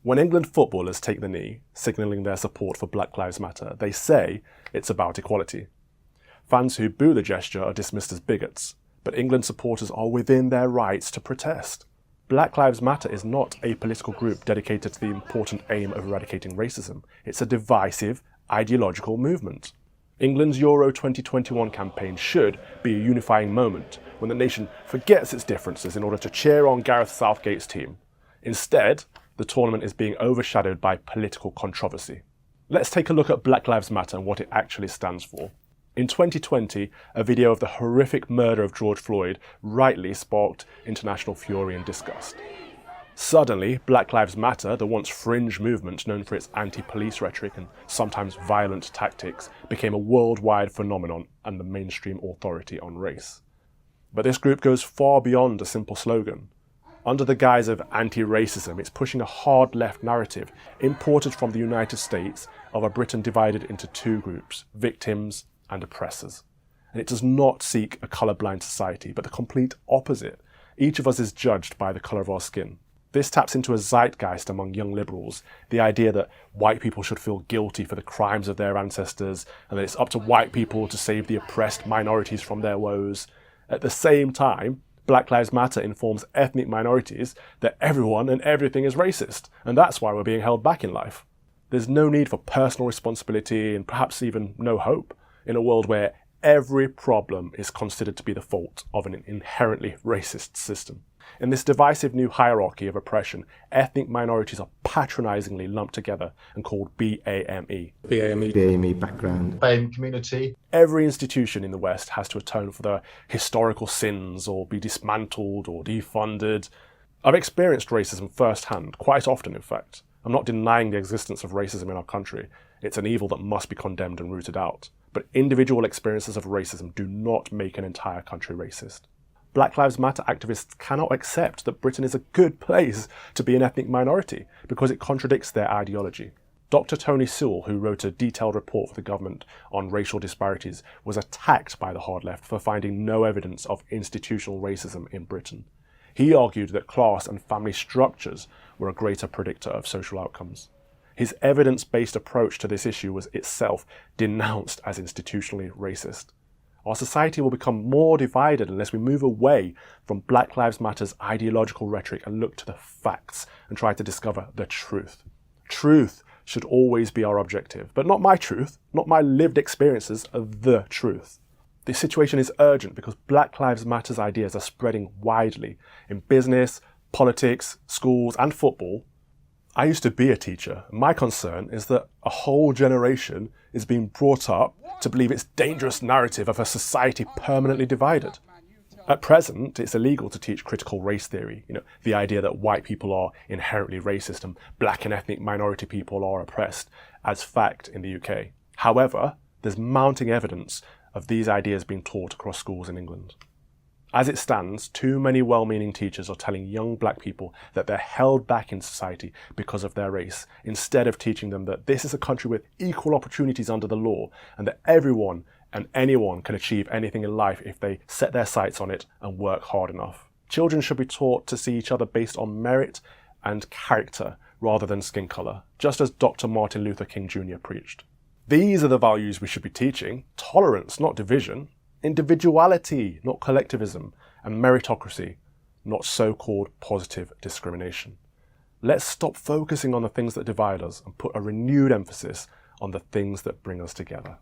When England footballers take the knee, signalling their support for Black Lives Matter, they say it's about equality. Fans who boo the gesture are dismissed as bigots, but England supporters are within their rights to protest. Black Lives Matter is not a political group dedicated to the important aim of eradicating racism. It's a divisive, ideological movement. England's Euro 2021 campaign should be a unifying moment when the nation forgets its differences in order to cheer on Gareth Southgate's team. Instead, the tournament is being overshadowed by political controversy. Let's take a look at Black Lives Matter and what it actually stands for. In 2020, a video of the horrific murder of George Floyd rightly sparked international fury and disgust. Suddenly, Black Lives Matter, the once fringe movement known for its anti-police rhetoric and sometimes violent tactics, became a worldwide phenomenon and the mainstream authority on race. But this group goes far beyond a simple slogan. Under the guise of anti-racism, it's pushing a hard left narrative imported from the United States of a Britain divided into two groups, victims and oppressors. And it does not seek a colourblind society, but the complete opposite. Each of us is judged by the colour of our skin. This taps into a zeitgeist among young liberals, the idea that white people should feel guilty for the crimes of their ancestors, and that it's up to white people to save the oppressed minorities from their woes. At the same time, Black Lives Matter informs ethnic minorities that everyone and everything is racist, and that's why we're being held back in life. There's no need for personal responsibility and perhaps even no hope in a world where every problem is considered to be the fault of an inherently racist system. In this divisive new hierarchy of oppression, ethnic minorities are patronisingly lumped together and called BAME. BAME background. BAME community. Every institution in the West has to atone for their historical sins or be dismantled or defunded. I've experienced racism firsthand, quite often in fact. I'm not denying the existence of racism in our country. It's an evil that must be condemned and rooted out. But individual experiences of racism do not make an entire country racist. Black Lives Matter activists cannot accept that Britain is a good place to be an ethnic minority because it contradicts their ideology. Dr. Tony Sewell, who wrote a detailed report for the government on racial disparities, was attacked by the hard left for finding no evidence of institutional racism in Britain. He argued that class and family structures were a greater predictor of social outcomes. His evidence-based approach to this issue was itself denounced as institutionally racist. Our society will become more divided unless we move away from Black Lives Matter's ideological rhetoric and look to the facts and try to discover the truth. Truth should always be our objective, but not my truth, not my lived experiences of the truth. This situation is urgent because Black Lives Matter's ideas are spreading widely in business, politics, schools, and football. I used to be a teacher. My concern is that a whole generation is being brought up to believe its dangerous narrative of a society permanently divided. At present, it's illegal to teach critical race theory, the idea that white people are inherently racist and black and ethnic minority people are oppressed, as fact in the UK. However, there's mounting evidence of these ideas being taught across schools in England. As it stands, too many well-meaning teachers are telling young black people that they're held back in society because of their race, instead of teaching them that this is a country with equal opportunities under the law and that everyone and anyone can achieve anything in life if they set their sights on it and work hard enough. Children should be taught to see each other based on merit and character rather than skin colour, just as Dr. Martin Luther King Jr. preached. These are the values we should be teaching: tolerance, not division; individuality, not collectivism; and meritocracy, not so-called positive discrimination. Let's stop focusing on the things that divide us and put a renewed emphasis on the things that bring us together.